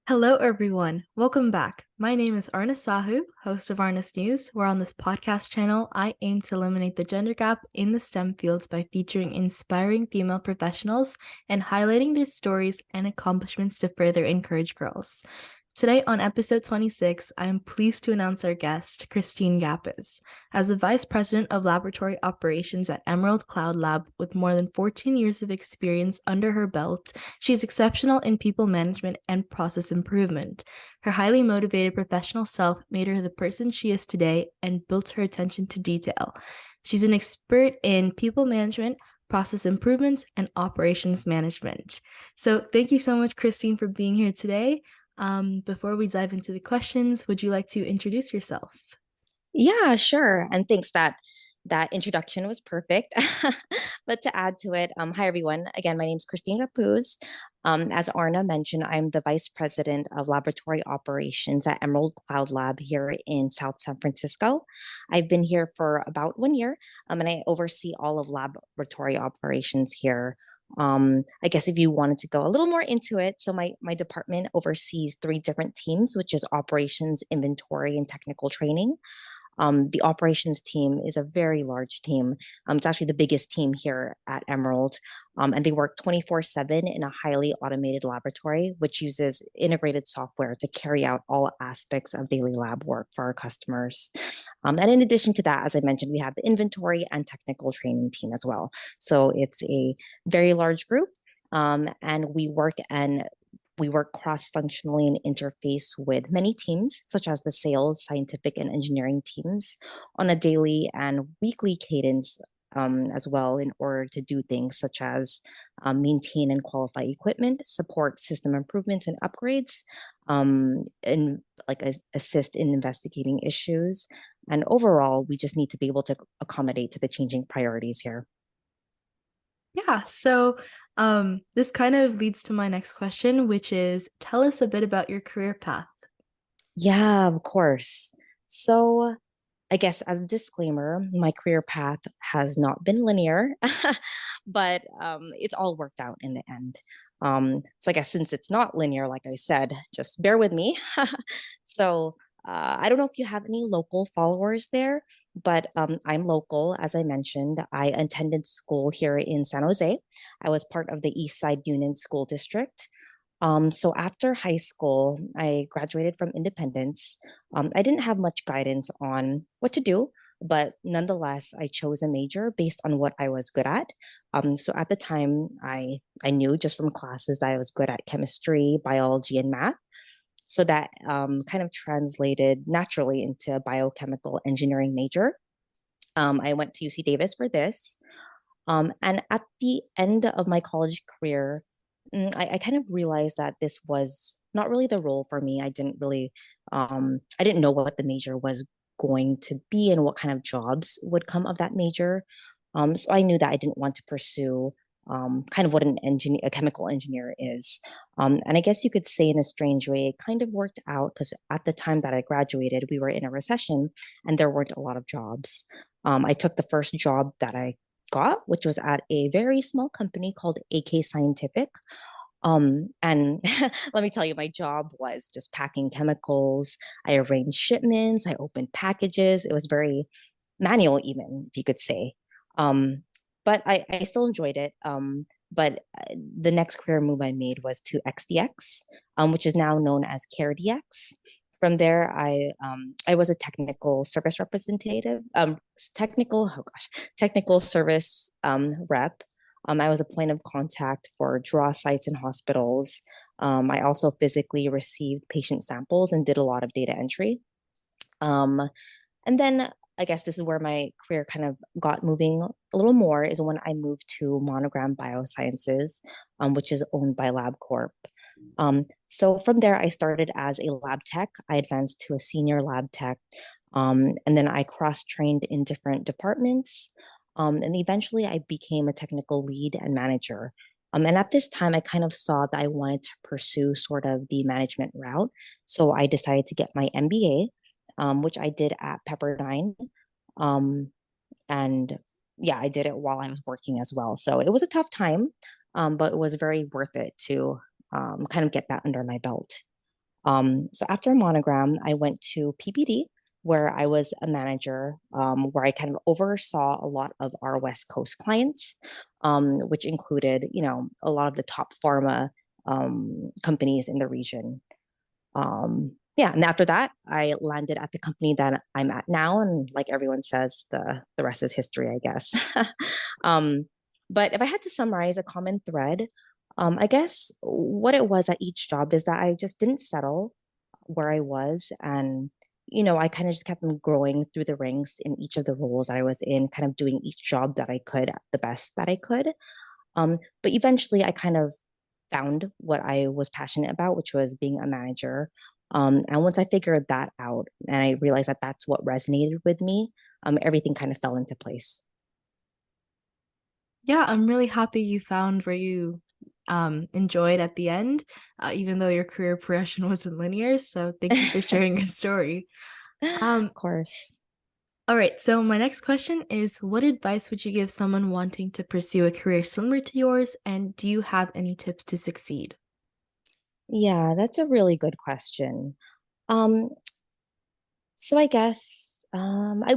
Hello, everyone. Welcome back. My name is Aarna, host of Aarna's News, where on this podcast channel, I aim to eliminate the gender gap in the STEM fields by featuring inspiring female professionals and highlighting their stories and accomplishments to further encourage girls. Today, on episode 26, I am pleased to announce our guest, Christine Gapuz. As the Vice President of Laboratory Operations at Emerald Cloud Lab with more than 14 years of experience under her belt, she's exceptional in people management and process improvement. Her highly motivated professional self made her the person she is today and built her attention to detail. She's an expert in people management, process improvements, and operations management. So thank you so much, Christine, for being here today. Before we dive into the questions, would you like to introduce yourself? Yeah, sure. And thanks that introduction was perfect. But to add to it, hi everyone. Again, my name is Christine Gapuz. As Aarna mentioned, I'm the Vice President of Laboratory Operations at Emerald Cloud Lab here in South San Francisco. I've been here for about 1 year, and I oversee all of laboratory operations here. I guess if you wanted to go a little more into it, so my department oversees three different teams, which is operations, inventory, and technical training. The operations team is a very large team. It's actually the biggest team here at Emerald. And they work 24/7 in a highly automated laboratory, which uses integrated software to carry out all aspects of daily lab work for our customers. And in addition to that, as I mentioned, we have the inventory and technical training team as well. So it's a very large group. And we work cross-functionally and interface with many teams, such as the sales, scientific, and engineering teams, on a daily and weekly cadence as well, in order to do things such as maintain and qualify equipment, support system improvements and upgrades, and assist in investigating issues. And overall, we just need to be able to accommodate to the changing priorities here. Yeah, this kind of leads to my next question, which is tell us a bit about your career path. Yeah, of course. So I guess as a disclaimer, my career path has not been linear, but it's all worked out in the end. So I guess since it's not linear, like I said, just bear with me. So I don't know if you have any local followers there, but I'm local. As I mentioned, I attended school here in San Jose. I was part of the East Side Union School District. So after high school, I graduated from Independence. I didn't have much guidance on what to do, but nonetheless, I chose a major based on what I was good at. So at the time, I knew just from classes that I was good at chemistry, biology, and math. So that kind of translated naturally into a biochemical engineering major. I went to UC Davis for this. And at the end of my college career, I kind of realized that this was not really the role for me. I didn't know what the major was going to be and what kind of jobs would come of that major. So I knew that I didn't want to pursue kind of what a chemical engineer is. And I guess you could say in a strange way, it kind of worked out because at the time that I graduated, we were in a recession and there weren't a lot of jobs. I took the first job that I got, which was at a very small company called AK Scientific. And let me tell you, my job was just packing chemicals. I arranged shipments, I opened packages. It was very manual, even if you could say. Um, but I still enjoyed it. But the next career move I made was to XDX, which is now known as CareDX. From there, I was a technical service representative, technical service rep. I was a point of contact for draw sites and hospitals. I also physically received patient samples and did a lot of data entry. Um, and then I guess this is where my career kind of got moving a little more is when I moved to Monogram Biosciences, which is owned by LabCorp. So from there, I started as a lab tech. I advanced to a senior lab tech, and then I cross-trained in different departments. And eventually, I became a technical lead and manager. And at this time, I kind of saw that I wanted to pursue sort of the management route. So I decided to get my MBA, which I did at Pepperdine. Um, and yeah, I did it while I was working as well. So it was a tough time, but it was very worth it to kind of get that under my belt. So after Monogram, I went to PPD, where I was a manager, where I kind of oversaw a lot of our West Coast clients, which included, a lot of the top pharma companies in the region. Yeah, and after that, I landed at the company that I'm at now, and like everyone says, the rest is history, I guess. um, but if I had to summarize a common thread, I guess what it was at each job is that I just didn't settle where I was, and I kind of just kept on growing through the ranks in each of the roles that I was in, kind of doing each job that I could the best that I could. But eventually, I kind of found what I was passionate about, which was being a manager. And once I figured that out and I realized that that's what resonated with me, everything kind of fell into place. Yeah, I'm really happy you found where you enjoyed at the end, even though your career progression wasn't linear. So thank you for sharing your story. Um, Of course. all right, so my next question is, what advice would you give someone wanting to pursue a career similar to yours, and do you have any tips to succeed? Yeah, that's a really good question. Um, So I guess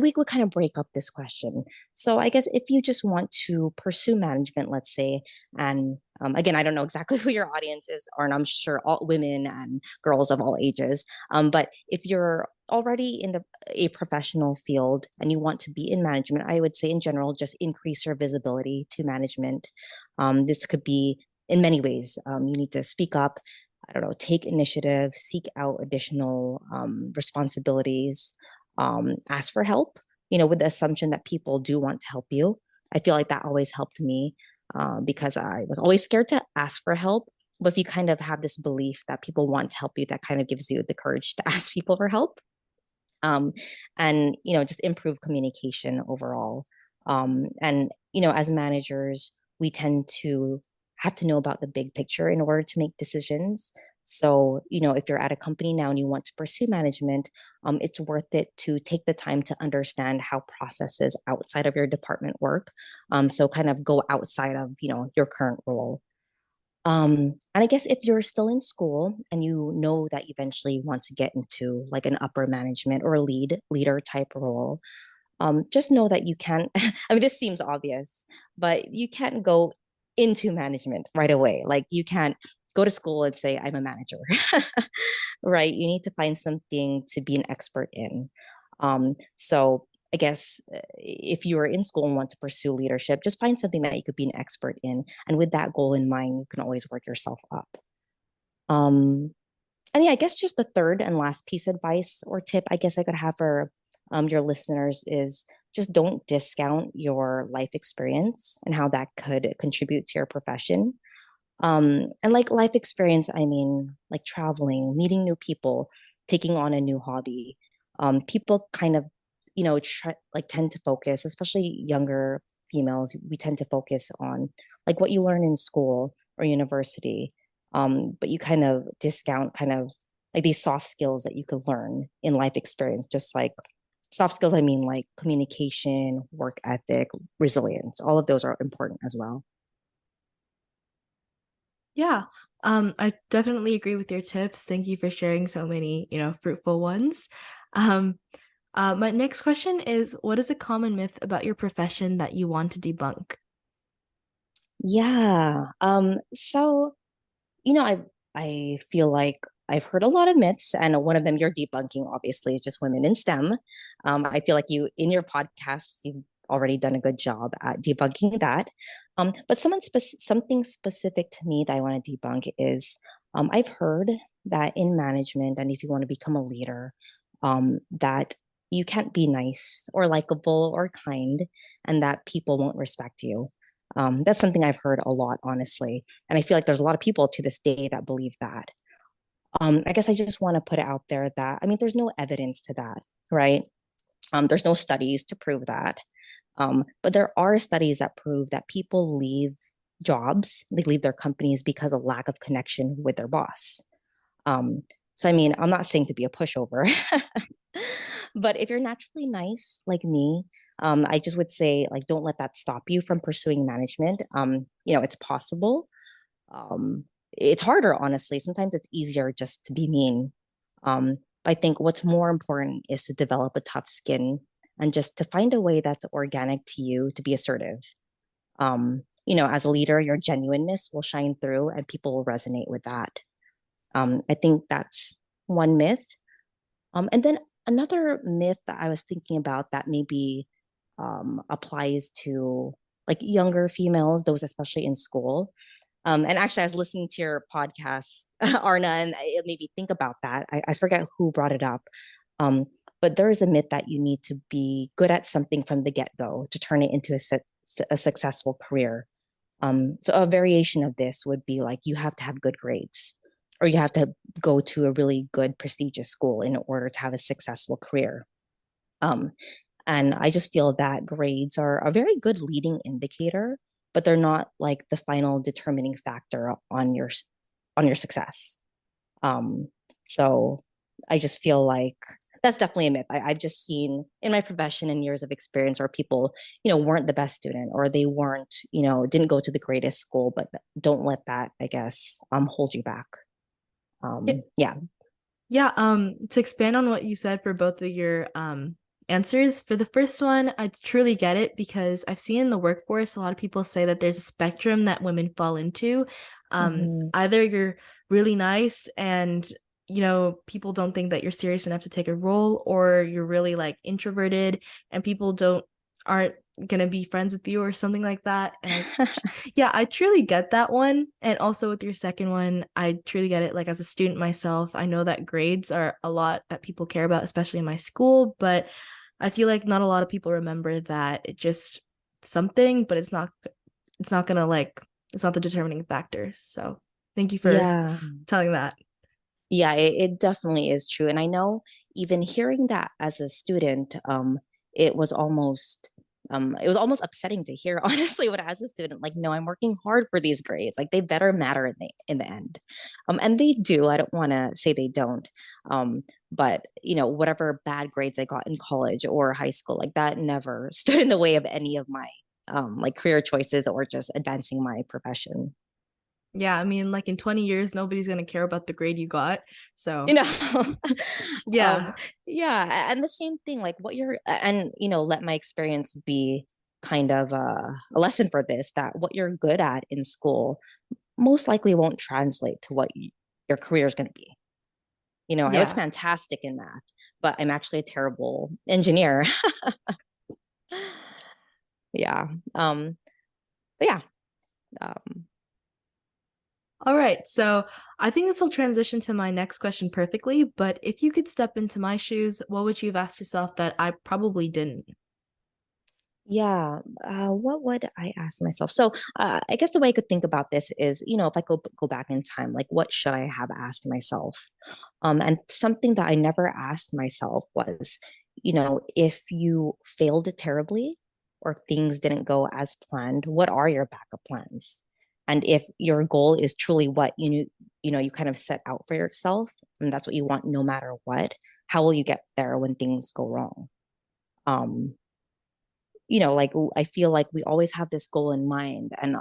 we could kind of break up this question. So I guess if you just want to pursue management, let's say, and again, I don't know exactly who your audience is, or I'm sure all women and girls of all ages. But if you're already in a professional field and you want to be in management, I would say in general, just increase your visibility to management. This could be in many ways. You need to speak up. I don't know, take initiative, seek out additional responsibilities, ask for help, with the assumption that people do want to help you. I feel like that always helped me because I was always scared to ask for help. But if you kind of have this belief that people want to help you, that kind of gives you the courage to ask people for help. Um, and, just improve communication overall. And, as managers, we tend to have to know about the big picture in order to make decisions. So, if you're at a company now and you want to pursue management, it's worth it to take the time to understand how processes outside of your department work. So kind of go outside of, your current role. And I guess if you're still in school and you know that you eventually want to get into like an upper management or leader type role, just know that you can't. I mean, this seems obvious, but you can't go into management right away. Like you can't go to school and say I'm a manager, right? You need to find something to be an expert in. So I guess if you are in school and want to pursue leadership, just find something that you could be an expert in, and with that goal in mind, you can always work yourself up. Um, and yeah, I guess just the third and last piece of advice or tip I guess I could have for your listeners is just don't discount your life experience and how that could contribute to your profession. And like life experience, I mean, like traveling, meeting new people, taking on a new hobby. People kind of, like tend to focus, especially younger females, we tend to focus on like what you learn in school or university. But you kind of discount kind of like these soft skills that you could learn in life experience, just like soft skills, I mean, like communication, work ethic, resilience, all of those are important as well. Yeah, I definitely agree with your tips. Thank you for sharing so many, fruitful ones. Um, my next question is, what is a common myth about your profession that you want to debunk? Yeah. So, I feel like I've heard a lot of myths, and one of them you're debunking, obviously, is just women in STEM. I feel like you in your podcasts, you've already done a good job at debunking that. But something specific to me that I want to debunk is I've heard that in management, and if you want to become a leader, that you can't be nice or likable or kind, and that people won't respect you. That's something I've heard a lot, honestly. And I feel like there's a lot of people to this day that believe that. I guess I just want to put it out there that, I mean, there's no evidence to that, right? There's no studies to prove that. But there are studies that prove that people leave jobs, they leave their companies because of lack of connection with their boss. Um, so, I mean, I'm not saying to be a pushover, but if you're naturally nice like me, I just would say, like, don't let that stop you from pursuing management. It's possible. It's harder, honestly. Sometimes it's easier just to be mean I think what's more important is to develop a tough skin and just to find a way that's organic to you to be assertive. As a leader, your genuineness will shine through and people will resonate with that. I think that's one myth. And then another myth that I was thinking about that maybe applies to like younger females, those especially in school. And actually, I was listening to your podcast, Aarna, and it made me think about that. I forget who brought it up. Um, but there is a myth that you need to be good at something from the get go to turn it into a successful career. So a variation of this would be like you have to have good grades, or you have to go to a really good prestigious school in order to have a successful career. Um, and I just feel that grades are a very good leading indicator, but they're not like the final determining factor on your success. Um, so I just feel like that's definitely a myth. I've just seen in my profession and years of experience where people, weren't the best student or they weren't, didn't go to the greatest school, but don't let that, I guess, hold you back. Yeah. Yeah, to expand on what you said for both of your answers, for the first one, I truly get it because I've seen in the workforce a lot of people say that there's a spectrum that women fall into. Mm-hmm. Either you're really nice and people don't think that you're serious enough to take a role, or you're really like introverted and people don't aren't gonna be friends with you or something like that. And yeah, I truly get that one. And also with your second one, I truly get it. Like as a student myself, I know that grades are a lot that people care about, especially in my school, but I feel like not a lot of people remember that it's just something, but it's not gonna like it's not the determining factor. So thank you for Yeah. telling that. Yeah, it definitely is true. And I know even hearing that as a student, it was almost it was almost upsetting to hear, honestly, when as a student, like, no, I'm working hard for these grades. Like they better matter in the end. And they do. I don't want to say they don't. But whatever bad grades I got in college or high school, like that never stood in the way of any of my like career choices or just advancing my profession. Yeah, I mean, like in 20 years, nobody's gonna care about the grade you got. you So know yeah. yeah, and the same thing, like what you're and let my experience be kind of a lesson for this, that what you're good at in school most likely won't translate to what your career is going to be. I was Yeah. fantastic in math, but I'm actually a terrible engineer. Yeah. But yeah. um All right. So I think this will transition to my next question perfectly. But if you could step into my shoes, what would you have asked yourself that I probably didn't? Yeah. What would I ask myself? So, I guess the way I could think about this is, if I go back in time, like what should I have asked myself? And something that I never asked myself was, if you failed terribly or things didn't go as planned, what are your backup plans? And if your goal is truly what you kind of set out for yourself, and that's what you want no matter what, how will you get there when things go wrong? Um, like I feel like we always have this goal in mind, and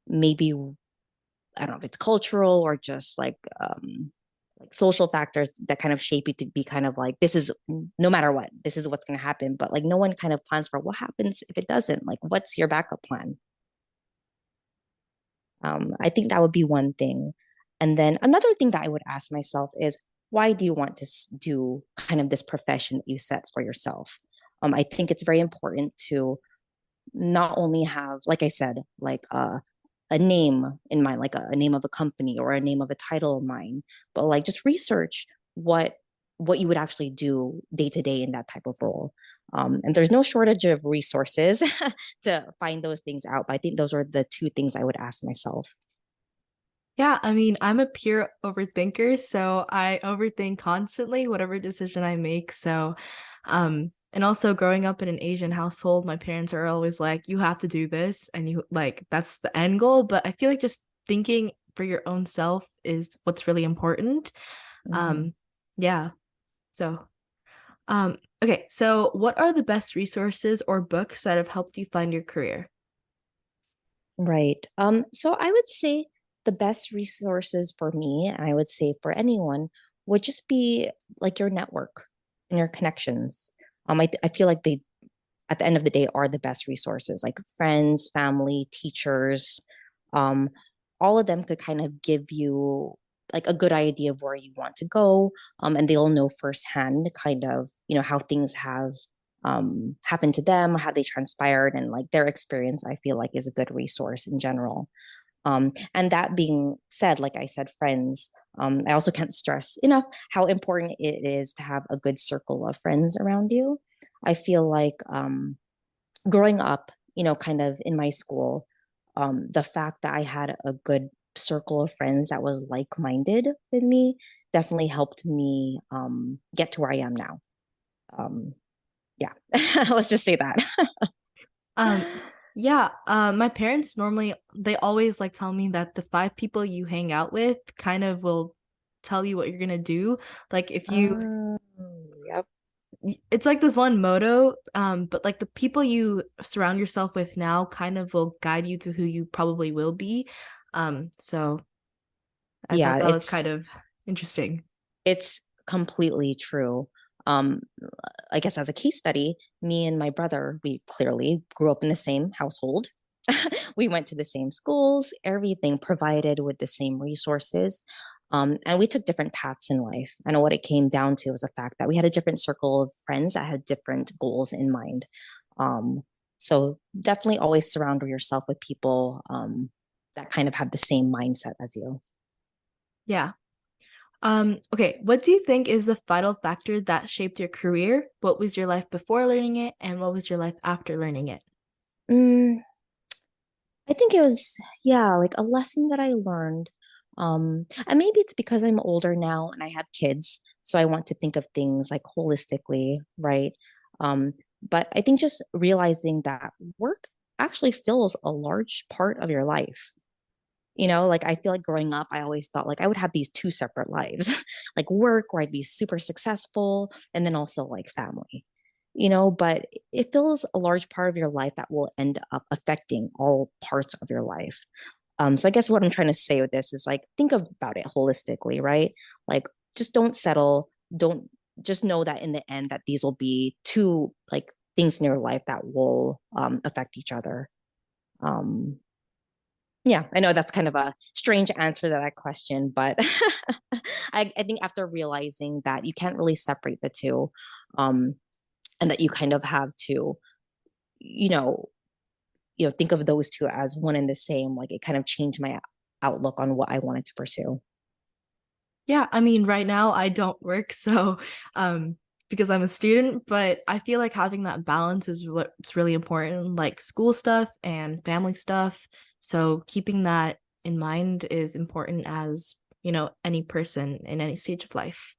maybe I don't know if it's cultural or just like social factors that kind of shape you to be kind of like, this is no matter what, this is what's going to happen. But like no one kind of plans for what happens if it doesn't. Like, what's your backup plan? I think that would be one thing. And then another thing that I would ask myself is, why do you want to do kind of this profession that you set for yourself? I think it's very important to not only have, like I said, like a name in mind, like a name of a company or a name of a title in mind, but like just research what you would actually do day to day in that type of role. And there's no shortage of resources to find those things out. But I think those are the two things I would ask myself. Yeah, I mean, I'm a pure overthinker, so I overthink constantly whatever decision I make. So, and also growing up in an Asian household, my parents are always like, you have to do this, and you like that's the end goal. But I feel like just thinking for your own self is what's really important. Mhm. Um, yeah. So, okay, so what are the best resources or books that have helped you find your career? Right. So I would say the best resources for me, and I would say for anyone, would just be like your network and your connections. I feel like they, at the end of the day, are the best resources, like friends, family, teachers. Um, all of them could kind of give you like a good idea of where you want to go. And they'll know firsthand kind of, how things have happened to them, how they transpired, and like their experience, I feel like is a good resource in general. And that being said, like I said, friends, I also can't stress enough how important it is to have a good circle of friends around you. I feel like growing up, kind of in my school, the fact that I had a good circle of friends that was like minded with me definitely helped me get to where I am now. Um, yeah, let's just say that. Um, yeah, my parents normally they always like tell me that the five people you hang out with kind of will tell you what you're gonna do. Like if you Um, yep. it's like this one motto, but like the people you surround yourself with now kind of will guide you to who you probably will be. So I thought Yeah, that was kind of interesting. it's completely true. Um, I guess as a case study, me and my brother, we clearly grew up in the same household. We went to the same schools, everything provided with the same resources. And we took different paths in life. And what it came down to was the fact that we had a different circle of friends that had different goals in mind. Um, so definitely always surround yourself with people that kind of have the same mindset as you. Yeah. Okay, what do you think is the vital factor that shaped your career? What was your life before learning it, and what was your life after learning it? Mm, I think it was, yeah, like a lesson that I learned. And maybe it's because I'm older now and I have kids, so I want to think of things like holistically, right? But I think just realizing that work actually fills a large part of your life. Like I feel like growing up, I always thought like I would have these two separate lives, like work where I'd be super successful and then also like family, but it fills a large part of your life that will end up affecting all parts of your life. So I guess what I'm trying to say with this is like, think about it holistically, right? Like, just don't settle. Don't just know that in the end that these will be two like things in your life that will affect each other. Um, yeah, I know that's kind of a strange answer to that question, but I think after realizing that you can't really separate the two, um, and that you kind of have to, you know, think of those two as one and the same, like it kind of changed my outlook on what I wanted to pursue. Yeah, I mean, right now I don't work, so because I'm a student, but I feel like having that balance is what's really important, like school stuff and family stuff. So keeping that in mind is important as, any person in any stage of life.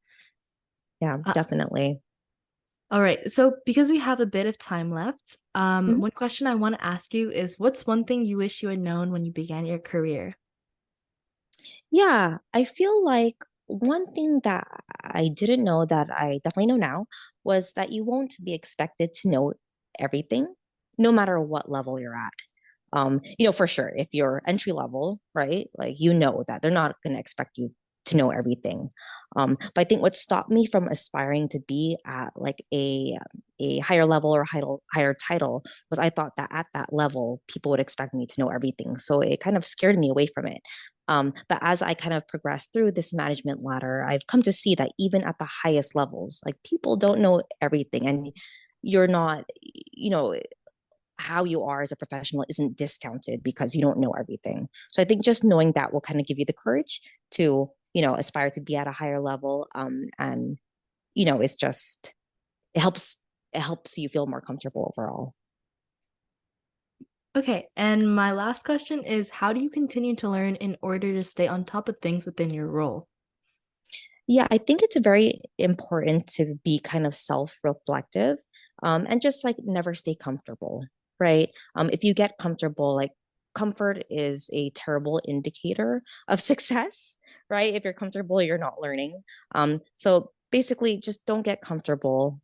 Yeah, Uh, definitely. all right, so because we have a bit of time left, Mhm. one question I want to ask you is what's one thing you wish you had known when you began your career? Yeah, I feel like one thing that I didn't know that I definitely know now was that you won't be expected to know everything, no matter what level you're at. For sure, if you're entry level, right, like that they're not going to expect you to know everything. But I think what stopped me from aspiring to be at like a higher level or higher title was I thought that at that level people would expect me to know everything. So it kind of scared me away from it. But as I kind of progressed through this management ladder, I've come to see that even at the highest levels, like people don't know everything, and you're not, how you are as a professional isn't discounted because you don't know everything. So I think just knowing that will kind of give you the courage to, aspire to be at a higher level. And it's just it helps it helps you feel more comfortable overall. Okay, and my last question is how do you continue to learn in order to stay on top of things within your role? Yeah, I think it's very important to be kind of self-reflective, and just like never stay comfortable, right? If you get comfortable, like comfort is a terrible indicator of success, right? If you're comfortable, you're not learning. So basically just don't get comfortable.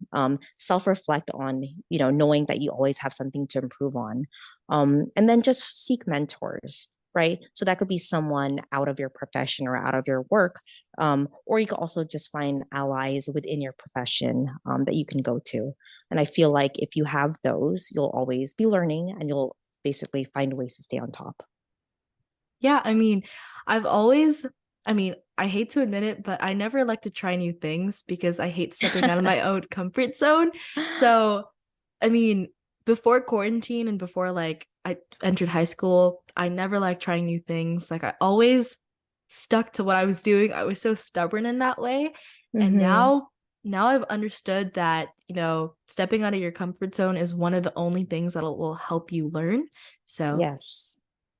Self-reflect on, knowing that you always have something to improve on. And then just seek mentors, right? So that could be someone out of your profession or out of your work, or you could also just find allies within your profession that you can go to. And I feel like if you have those, you'll always be learning and you'll basically find ways to stay on top. Yeah, I mean, I've always, I mean, I hate to admit it, but I never like to try new things because I hate stepping out of my own comfort zone. So, I mean, before quarantine and before like I entered high school, I never liked trying new things. Like I always stuck to what I was doing. I was so stubborn in that way. And Mm-hmm. now I've understood that, stepping out of your comfort zone is one of the only things that will help you learn. So, Yes.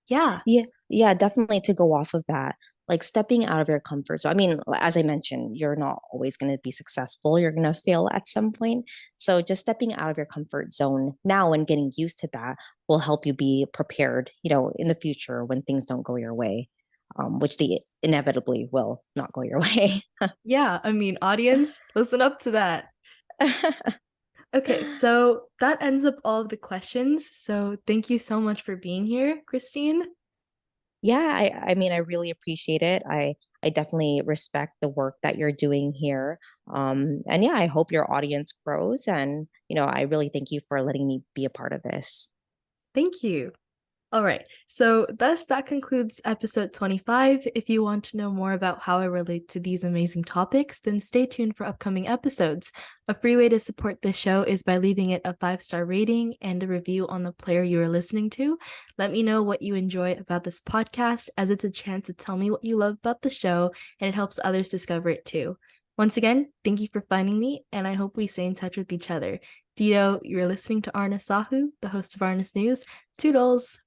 yeah. Yeah, yeah, definitely to go off of that. Like stepping out of your comfort zone. I mean, as I mentioned, you're not always going to be successful. You're going to fail at some point. So just stepping out of your comfort zone now and getting used to that will help you be prepared, in the future when things don't go your way, which they inevitably will not go your way. Yeah, I mean, audience, listen up to that. Okay, so that ends up all of the questions. So thank you so much for being here, Christine. Yeah, I mean, I really appreciate it. I definitely respect the work that you're doing here. And yeah, I hope your audience grows. And, I really thank you for letting me be a part of this. Thank you. All right. So, thus, that concludes episode 25. If you want to know more about how I relate to these amazing topics, then stay tuned for upcoming episodes. A free way to support this show is by leaving it a 5-star rating and a review on the player you are listening to. Let me know what you enjoy about this podcast, as it's a chance to tell me what you love about the show, and it helps others discover it too. Once again, thank you for finding me, and I hope we stay in touch with each other. Dito, you're listening to Aarna Sahu, the host of Aarna's News. Toodles!